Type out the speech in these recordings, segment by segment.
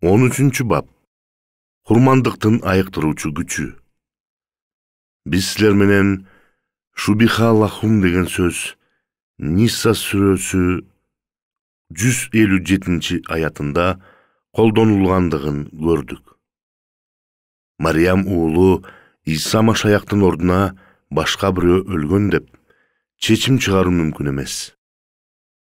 13-бап. Курмандыктын айыктыруучу күчү. Биз силер менен шубиха лахум деген сөз Ниса сүрөсү 157-аятында колдонулгандыгын көрдүк. Мариям уулу Иса Машаяктын ордуна башка бирөө өлгөн деп чечим чыгаруу мүмкүн эмес.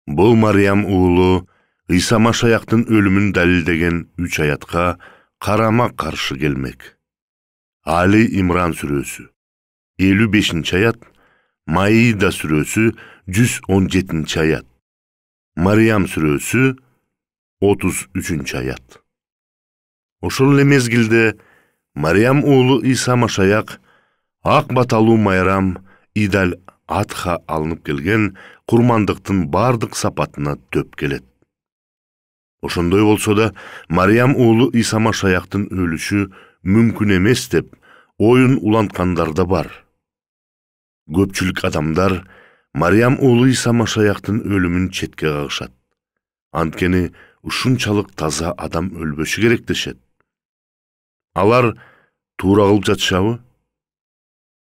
Бул Мариям уулу Иса Машаяктын өлүмүн далилдеген 3 аятка карама-каршы келмек. Али Имран сүрөсү 55-аят, Маида сүрөсү 117-аят, Мариям сүрөсү 33-аят. Ошол эле мезгилде Мариям уулу Иса Машаяк ак баталуу майрам Идал Адха алынып келген курмандыктын бардык сапатына төп келет. Ошондой болсо да Мариям уулу Иса Машаяктын өлүшү мүмкүн эмес деп оюн уланткандар да бар. Көпчүлүк адамдар Мариям уулу Иса Машаяктын өлүмүн четке кагышат. Анткени ушунчалык таза адам өлбөшү керек дешет. Алар туура кылып жатышабы?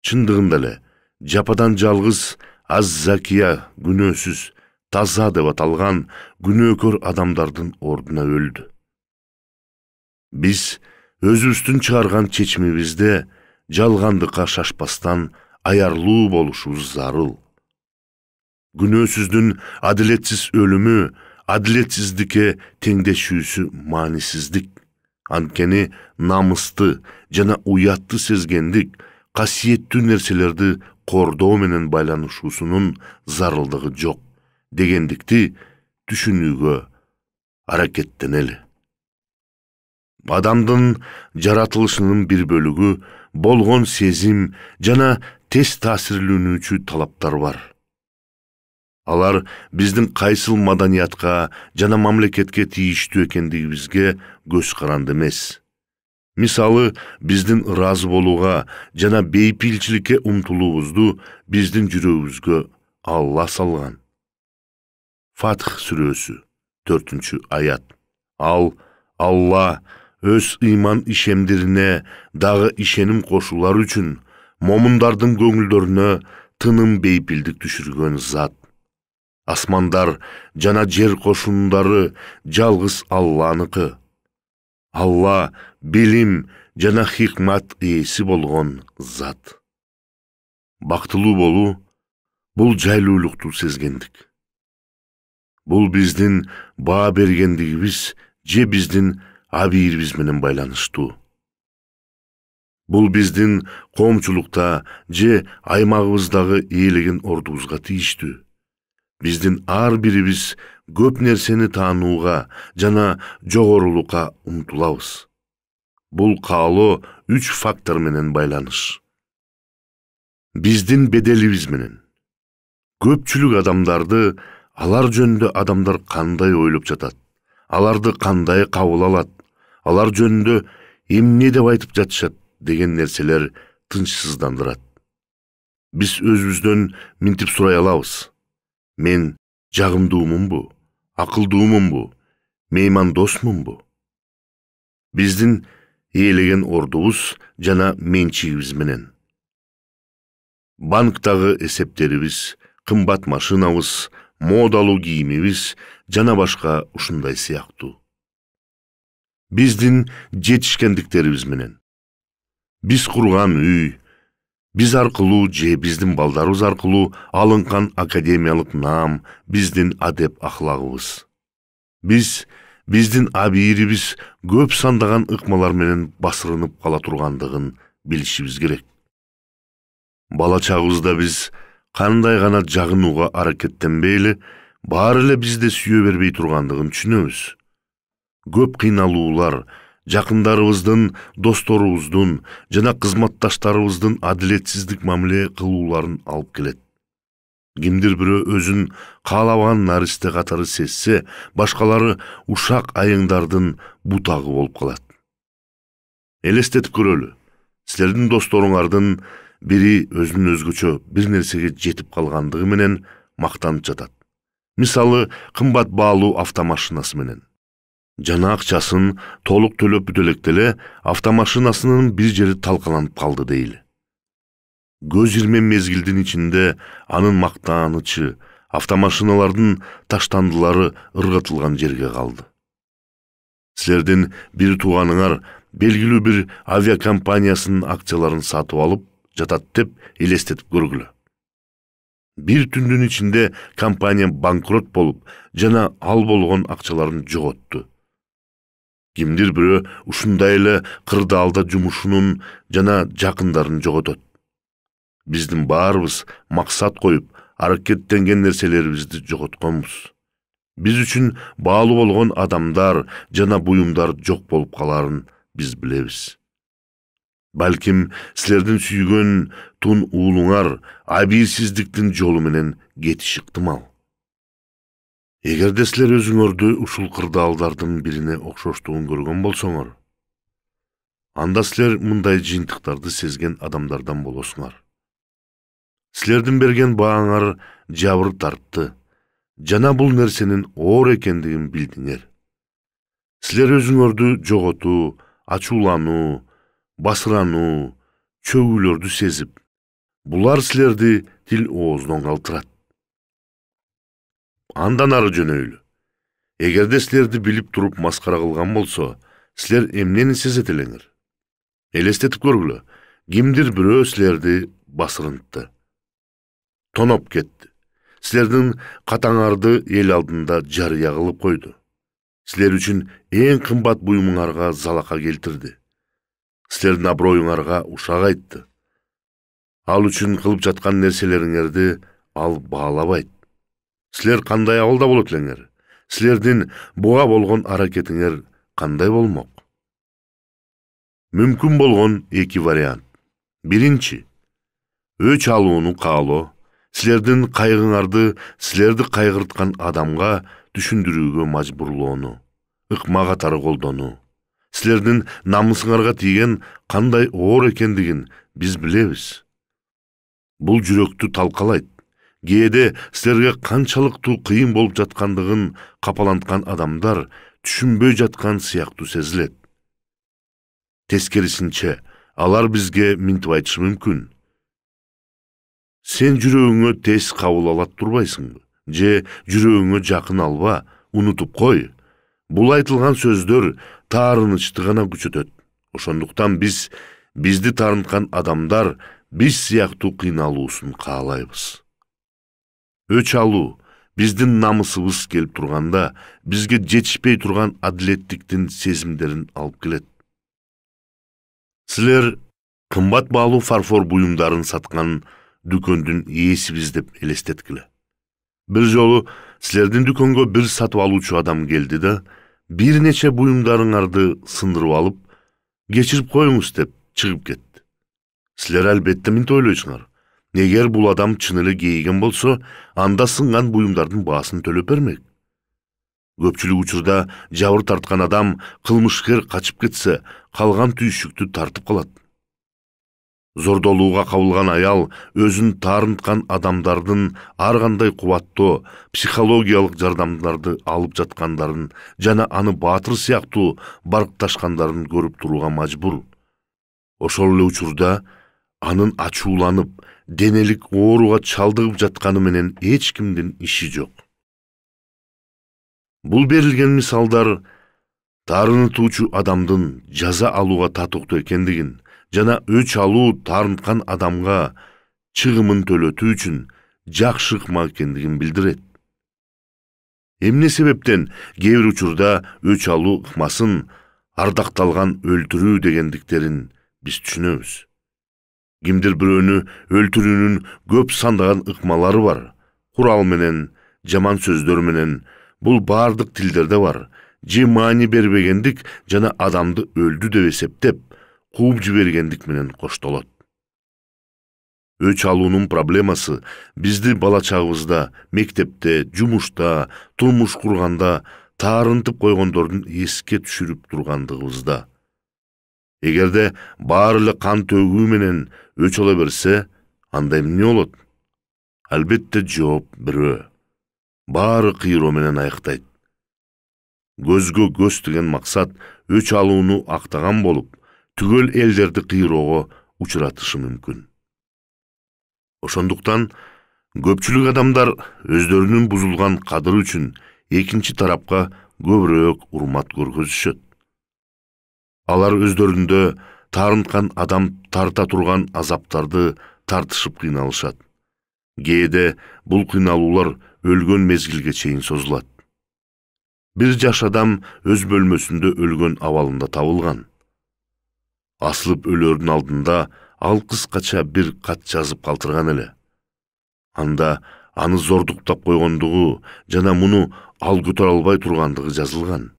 Чындыгында эле жападан жалгыз Аз-Закия күнөөсүз таза деп аталган күнөөкөр адамдардын ордуна өлдү. Биз өзүбүздүн чыгарган чечимибизде жалгандыкка шашпастан аярлуу болушубуз зарыл. Күнөөсүздүн адилетсиз өлүмү адилетсиздикке теңдешүүсү маанисиздик. Анткени намысты жана уятты сезгендик касиеттүү нерселерди кордоо менен байланышуусунун зарылдыгы жок дегендикти түшүнүүгө аракеттенели. Адамдын жаратылышынын бир бөлүгү болгон сезим жана тез таасирлөнүүчү талаптар бар. Алар биздин кайсыл маданиятка жана мамлекетке тийиштүү экендигибизге көз каранды эмес. Мисалы, биздин ыраазы болууга жана бейпилчиликке умтулуубузду биздин жүрөгүбүзгө Алла салган. Фатх сүрөсү 4-аят. Ал Алла өз ыйман ишемдерине дагы ишеним кошуулар үчүн момундардын көңүлдөрүнө тыным бейпилдик түшүргөн зат. Асмандар жана жер кошундары жалгыз Алланыкы. Алла билим жана хикмат ээси болгон зат. Бактылуу болуу бул жайлуулукту сезгендик. Бул биздин баа бергендигибиз же биздин абийирибиз менен байланыштуу. Бул биздин коомчулукта же аймагыбыздагы ээлеген ордубузга тийиштүү. Биздин ар бирибиз көп нерсени таанууга жана жогорулукка умтулабыз. Бул каалоо 3 фактор менен байланыш. Биздин беделибиз менен. Көпчүлүк адамдарды алар жөнүндө адамдар кандай ойлоп жатат, аларды кандай кабыл алат, алар жөнүндө эмне деп айтып жатышат деген нерселер тынчсыздандырат. Биз өзүбүздөн минтип сурай алабыз. Мен жагымдуумунбу, акылдуумунбу, меймандосмунбу? Биздин ээлеген ордубуз жана менчигибиз менен. Банктагы эсептерибиз, кымбат машинабыз, модалуу кийимибиз жана башка ушундай сыяктуу. Биздин жетишкендиктерибиз менен. Биз курган үй, биз аркылуу же биздин балдарыбыз аркылуу алынган академиялык наам, биздин адеп ахлагыбыз. Биздин абийирибиз көп сандаган ыкмалар менен басырынып кала тургандыгын билишибиз керек. Бала чагыбызда биз кандай гана жагынууга аракеттенбейли, баары эле бизде сүйө бербей тургандыгын түшүнөбүз. Көп кыйналуулар жакындарыбыздын, досторубуздун жана кызматташтарыбыздын адилетсиздик мамиле кылууларын алып келет. Кимдир бирөө өзүн каалабаган наристе катары сезсе, башкалары ушак айыңдардын бутагы болуп калат. Элестетип көрөлү. Силердин досторуңардын бири өзүнүн өзгөчө бир нерсеге жетип калгандыгы менен мактанып жатат. Мисалы, кымбат баалуу автомашинасы менен. Жана акчасын толук төлөп бүтөлөк деле автомашинасынын бир жери талкаланып калды дейли. Көз ирме мезгилдин ичинде анын мактаанычы, автомашиналардын таштандылары ыргытылган жерге калды. Силердин бир тууганыңар белгилүү бир авиакомпаниясынын акцияларын сатып алып жатат деп элестетип көргүлө. Бир түндүн ичинде компания банкрот болуп, жана ал болгон акчаларын жоготту. Кимдир бирөө ушундай эле кырдаалда жумушунун жана жакындарын жоготот. Биздин баарыбыз максат коюп, аракеттенген нерселерибизди жоготконбуз. Биз үчүн баалуу болгон адамдар жана буюмдар жок болуп каларын биз билебиз. Балким силердин сүйгөн тун уулуңар абийирсиздиктин жолу менен кетиши ыктымал. Эгерде силер өзүңөрдү ушул кырдаалдардын бирине окшоштугун көргөн болсоңор, анда силер мындай жыйынтыктарды сезген адамдардан болосуңар. Силердин берген бааңар жабыр тартты, жана бул нерсенин оор экендигин билдиңер. Силер өзүңөрдү жоготуу, ачуулануу, басырануу, чөгүүлөрдү сезип, булар силерди тил ооздон калтырат. Андан ары жөнөйлү. Эгерде силерди билип туруп маскара кылган болсо, силер эмнени сезет элеңер? Элестетип көргүлө, кимдир бирөө силерди басырынтты, тоноп кетти. Силердин катаңарды эл алдында жарыя кылып койду. Силер үчүн эң кымбат буюмуңарга залака келтирди. Силердин аброюңарга ушак айтты. Ал үчүн кылып жаткан нерселериңерди ал баалабайт. Силер кандай абалда болот элеңер? Силердин буга болгон аракетиңер кандай болмок? Мүмкүн болгон эки вариант. Биринчи, өч алууну каалоо, силердин кайгыңарды силерди кайгырткан адамга түшүндүрүүгө мажбурлоону, ыкма катары колдонуу. Силердин намысыңарга тийген кандай оор экендигин биз билебиз. Бул жүрөктү талкалайт. Кээде силерге канчалыктуу кыйын болуп жаткандыгын капаланткан адамдар түшүнбөй жаткан сыяктуу сезилет. Тескерисинче, алар бизге минтип айтышы мүмкүн. Сен жүрөгүңө тез кабыл алат турбайсыңбы? Же жүрөгүңө жакын алба, унутуп кой. Бул айтылган сөздөр таарынычты гана күчөтөт. Ошондуктан бизди таарынткан адамдар биз сыяктуу кыйналуусун каалайбыз. Өч алуу биздин намысыбыз келип турганда бизге жетишпей турган адилеттиктин сезимдерин алып келет. Силер кымбат баалуу фарфор буюмдарын саткан дүкөндүн ээсибиз деп элестеткиле. Бир жолу силердин дүкөнгө бир сатып алуучу адам келди да, бир нече буюмдарыңарды сындырып алып, кечирип коюңуз деп чыгып кетти. Силер албетте минтип ойлойсуңар. Эгер бул адам чын эле кейиген болсо, анда сынган буюмдардын баасын төлөп бермек. Көпчүлүк учурда жабыр тарткан адам кылмышкер качып кетсе, калган түйшүктү тартып калат. Зордолууга кабылган аял өзүн таарынткан адамдардын ар кандай кубаттоо, психологиялык жардамдарды алып жаткандарын жана аны баатыр сыяктуу баркташкандарын көрүп турууга мажбур. Ошол эле учурда анын ачууланып, денелик ооруга чалдыгып жатканы менен эч кимдин иши жок. Бул берилген мисалдар таарынтуучу адамдын жаза алууга татыктуу экендигин жана өч алуу таарынткан адамга чыгымын төлөтүү үчүн жакшы ыкма экендигин билдирет. Эмне себептен кээ бир учурда өч алуу ыкмасын ардакталган өлтүрүү дегендиктерин биз түшүнөбүз. Кимдир бирөөнү өлтүрүүнүн көп сандаган ыкмалары бар. Курал менен, жаман сөздөр менен, бул баардык тилдерде бар. Же маани бербегендик жана адамды өлдү деп эсептеп, кууп жибергендик менен коштолот. Өч алуунун проблемасы бизди бала чагыбызда, мектепте, жумушта, турмуш курганда таарынтып койгондордун эске түшүрүп тургандыгыбызда. Эгерде баары эле кан төгүү менен өч ала берсе, анда эмне болот? Албетте жооп бирөө. Баары кыйроо менен аяктайт. көзгө көз деген максат өч алууну актаган болуп, түгөл элдерди кыйроого учуратышы мүмкүн. Ошондуктан көпчүлүк адамдар өздөрүнүн бузулган кадыры үчүн экинчи тарапка көбүрөөк урмат көргөзүшөт. Алар өздөрүндө таарынткан адам тарта турган азаптарды тартышып кыйналышат. Кээде бул кыйналуулар өлгөн мезгилге чейин созулат. Бир жаш адам өз бөлмөсүндө өлгөн абалында табылган. Асылып өлөрдүн алдында ал кыскача бир кат жазып калтырган эле. Анда аны зордуктап койгондугу жана муну ал көтөрө албай тургандыгы жазылган.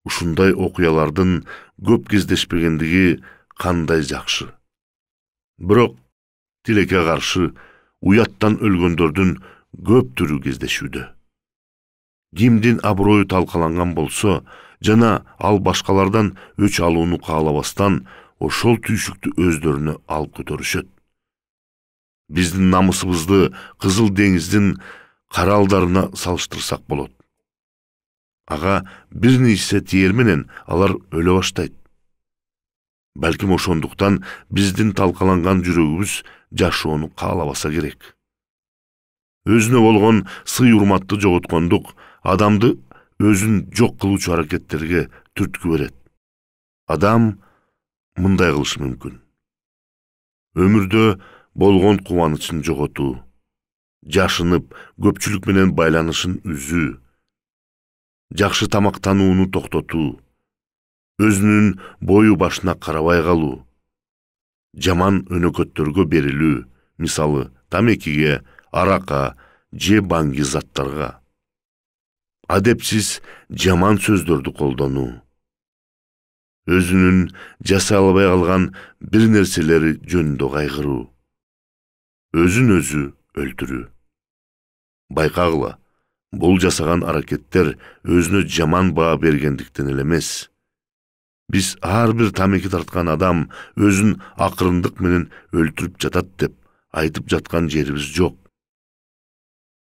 Ушундай окуялардын көп кездешпегендиги кандай жакшы. Бирок тилекке каршы уяттан өлгөндөрдүн көп түрү кездешүүдө. Кимдин аброю талкаланган болсо жана ал башкалардан өч алууну каалабастан ошол түйшүктү өздөрүнө алып көтөрүшөт. Биздин намысыбызды Кызыл деңиздин каралдарына салыштырсак болот. Ага бир нерсе тиер менен алар өлө баштайт. Балким ошондуктан биздин талкаланган жүрөгүбүз жашоону каалабаса керек. Өзүнө болгон сый урматты жоготкондук адамды өзүн жок кылуучу аракеттерге түрткү берет. Адам мындай кылышы мүмкүн. Өмүрдө болгон кубанычын жоготуу, жашынып көпчүлүк менен байланышын үзүү, жакшы тамактанууну токтотуу, өзүнүн бою башына карабай калуу, жаман өнөкөттөргө берилүү, мисалы тамекиге, арака же баңги заттарга, адепсиз жаман сөздөрдү колдонуу, өзүнүн жасай албай калган бир нерселери жөнүндө кайгыруу, өзүн өзү өлтүрүү. Байкагыла, бул жасаган аракеттер өзүнө жаман баа бергендиктен эле эмес. Биз ар бир тамеки тарткан адам өзүн акырындык менен өлтүрүп жатат деп айтып жаткан жерибиз жок.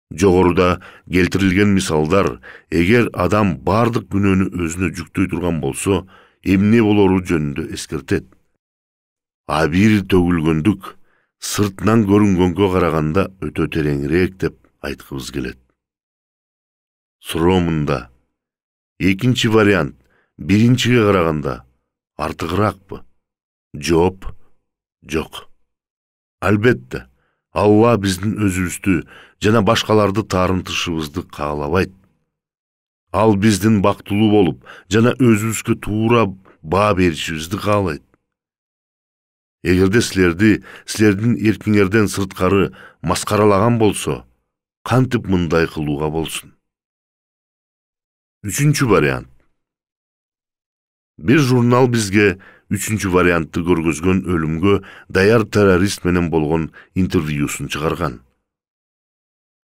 Жогоруда келтирилген мисалдар, эгер адам бардык күнөөнү өзүнө жүктөй турган болсо, эмне болору жөнүндө эскертет. А бир төгүлгөндүк сыртынан көрүнгөнгө караганда өтө тереңирээк деп айткыбыз келет. Суроо мында: экинчи вариант биринчиге караганда артыгыраакпы? Жооп: жок. Албетте, Алла биздин өзүбүздү жана башкаларды таарынтышыбызды каалабайт. Ал биздин бактылуу болуп жана өзүбүзгө туура баа беришибизди каалайт. Эгерде силердин эркиңерден сырткары маскаралаган болсо, кантип мындай кылууга болсун? Үчүнчү вариант. Бир журнал бизге үчүнчү вариантты көргөзгөн өлүмгө даяр террорист менен болгон интервьюсун чыгарган.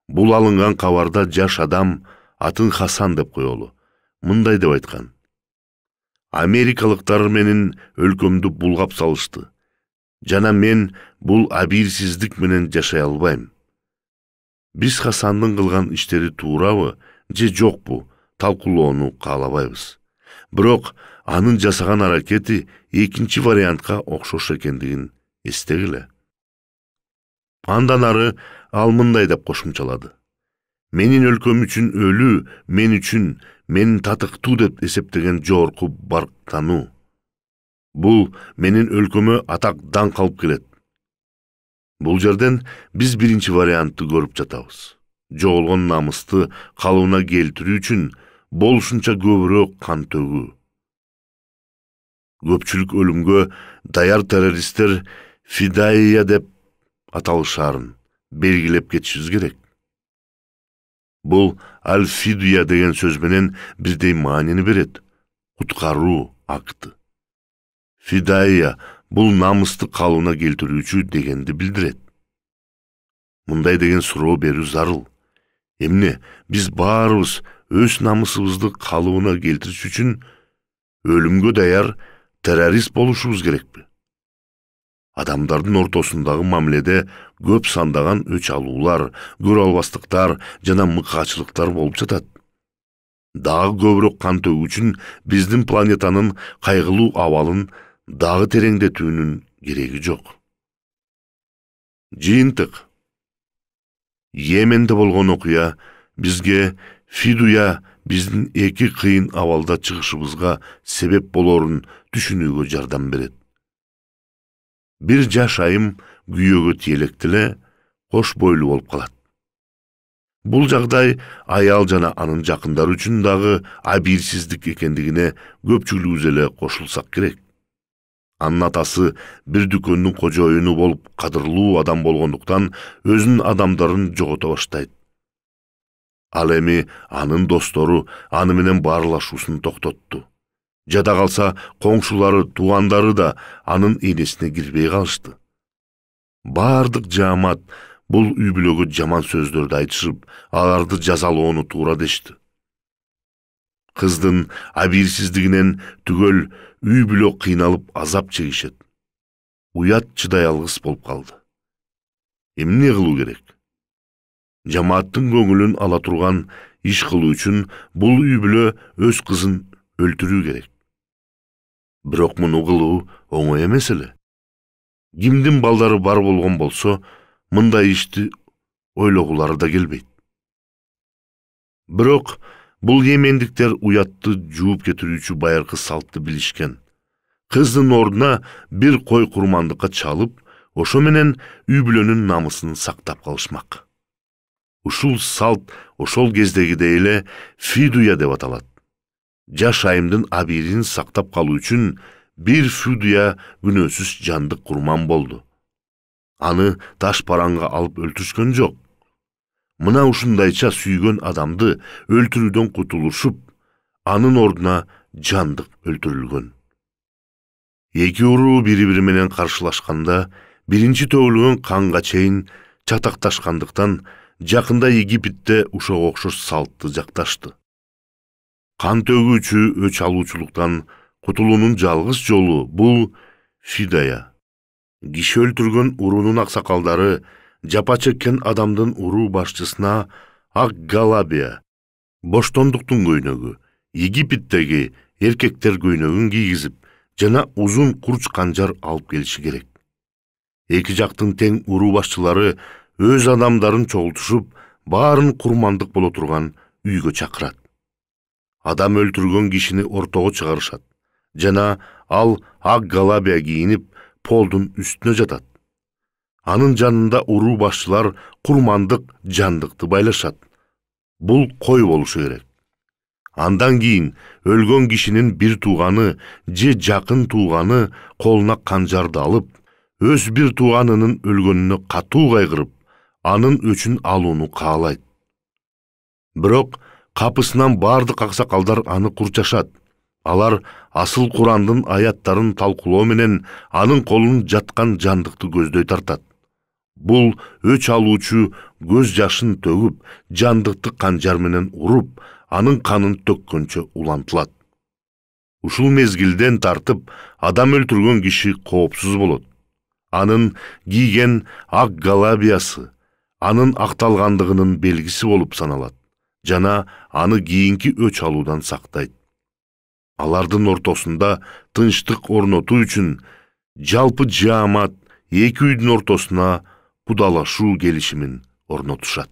Бул алынган кабарда жаш адам, атын Хасан деп коелу, мындай деп айткан: Америкалыктар менин өлкөмдү булгап салышты, жана мен бул абийирсиздик менен жашай албайм. Биз Хасандын кылган иштери туурабы же жокпу талкуулоону каалабайбыз. Бирок анын жасаган аракети экинчи вариантка окшош экендигин эстегиле. Андан ары ал мындай деп кошумчалады: менин өлкөм үчүн өлүү мен үчүн менин татыктуу деп эсептеген жогорку барктануу. Бул менин өлкөмө атак даңк алып келет. Бул жерден биз биринчи вариантты көрүп жатабыз. Жоголгон намысты калыбына келтирүү үчүн болушунча көбүрөөк кан төгүү. Көпчүлүк өлүмгө даяр террористтер фидайя деп аталышаарын белгилеп кетишибиз керек. Бул аль-фидия деген сөз менен бирдей маанини берет: куткаруу акты. Фидайя бул намысты калыбына келтирүүчү дегенди билдирет. Мындай деген суроо берүү зарыл: эмне биз баарыбыз өз намысыбызды калыбына келтириш үчүн өлүмгө даяр террорист болушубуз керекпи? Адамдардын ортосундагы мамиледе көп сандаган өч алуулар, көрө албастыктар жана мыкаачылыктар болуп жатат. Дагы көбүрөөк кан төгүү үчүн биздин планетанын кайгылуу абалын дагы тереңдетүүнүн кереги жок. Жыйынтык. Йеменде болгон окуя бизге Фидуя биздин эки кыйын абалда чыгышыбызга себеп болорун түшүнүүгө жардам берет. Бир жаш айым күйөөгө тиелектеле кош бойлуу болуп калат. Бул жагдай аял жана анын жакындары үчүн дагы абийирсиздик экендигине көпчүлүгүбүз эле кошулсак керек. Анын атасы бир дүкөндүн кожоюну болуп кадырлуу адам болгондуктан өзүнүн адамдарын жогото баштайт. Ал эми анын достору аны менен баарлашуусун токтотту. Жада калса коңшулары, туугандары да анын энесине кирбей калышты. Бардык жаамат бул үй бүлөгө жаман сөздөрдү айтышып, аларды жазалоону туура дешти. Кыздын абийирсиздигинен түгөл үй бүлө кыйналып азап чегишет. Уят чыдай алгыс болуп калды. Эмне кылуу керек? Жамааттын көңүлүн ала турган иш кылуу үчүн бул үй бүлө өз кызын өлтүрүү керек. Бирок муну кылуу оңой эмес эле. Кимдин балдары бар болгон болсо, мындай ишти ойлогулары да келбейт. Бирок бул йемендиктер уятты жууп кетирүүчү байыркы салтты билишкен. Кыздын ордуна бир кой курмандыкка чалып, ошо менен үй бүлөнүн намысын сактап калышмак. Ушул салт ошол кездегидей эле Фидуя деп аталат. Жаш айымдын абийирин сактап калуу үчүн бир Фидуя күнөөсүз жандык курман болду. Аны таш параңга алып өлтүрүшкөн жок. Мына ушундайча сүйгөн адамды өлтүрүүдөн кутулушуп, анын ордуна жандык өлтүрүлгөн. Эки уруу бири-бири менен каршылашканда, биринчи төгүлгөн канга чейин чатакташкандыктан жакында Египетте ушого окшош салтты жакташты. Кан төгүүчү өч алуучулуктан кутулуунун жалгыз жолу бул Фидуя. Киши өлтүргөн уруунун аксакалдары жапа чеккен адамдын уруу башчысына Ак-Галабия боштондуктун көйнөгү, Египеттеги эркектер көйнөгүн кийгизип, жана узун курч канжар алып келиши керек. Эки жактын тең уруу башчылары өз адамдарын чогултушуп, баарын курмандык боло турган үйгө чакырат. Адам өлтүргөн кишини ортого чыгарышат, жана ал Ак-Галабия кийинип, полдун үстүнө жатат. Анын жанында уруу башчылар курмандык жандыкты байлашат. Бул кой болушу керек. Андан кийин өлгөн кишинин бир тууганы же жакын тууганы колуна канжарды алып, өз бир тууганынын өлгөнүнө катуу кайгырып, анын өчүн алууну каалайт. Бирок капысынан бардык аксакалдар аны курчашат. Алар асыл Курандын аяттарын талкуулоо менен анын колун жаткан жандыкты көздөй тартат. Бул өч алуучу көз жашын төгүп, жандыкты канжар менен уруп, анын канын төккөнчө улантылат. Ушул мезгилден тартып адам өлтүргөн киши коопсуз болот. Анын кийген Ак-Галабиясы анын акталгандыгынын белгиси болуп саналат, жана аны кийинки өч алуудан сактайт. Алардын ортосунда тынчтык орнотуу үчүн жалпы жаамат эки үйдүн ортосуна кудалашуу келишимин орнотушат.